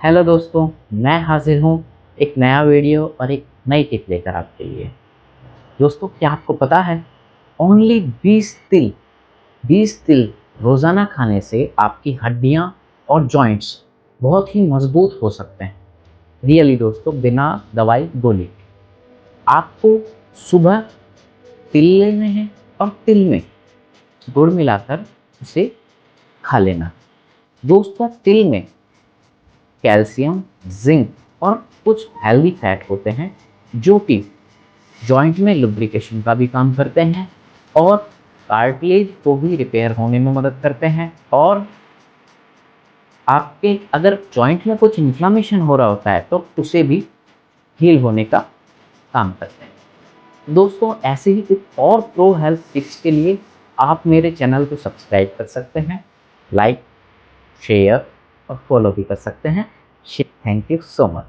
Hello दोस्तों, मैं हाजिर हूँ एक नया वीडियो और एक नई टिप लेकर आपके लिए। दोस्तों, क्या आपको पता है ओनली 20 तिल रोज़ाना खाने से आपकी हड्डियाँ और जॉइंट्स बहुत ही मजबूत हो सकते हैं। रियली दोस्तों, बिना दवाई गोली। आपको सुबह तिल लेने हैं और तिल में गुड़ मिलाकर उसे खा लेना। दोस्तों, तिल में कैल्शियम, जिंक और कुछ हेल्दी फैट होते हैं जो कि जॉइंट में लुब्रिकेशन का भी काम करते हैं और कार्टिलेज को भी रिपेयर होने में मदद करते हैं। और आपके अगर जॉइंट में कुछ इन्फ्लामेशन हो रहा होता है तो उसे भी हील होने का काम करते हैं। दोस्तों, ऐसे ही कुछ और प्रो हेल्थ टिप्स के लिए आप मेरे चैनल को सब्सक्राइब कर सकते हैं, लाइक, शेयर और फॉलो भी कर सकते हैं। Thank you so much.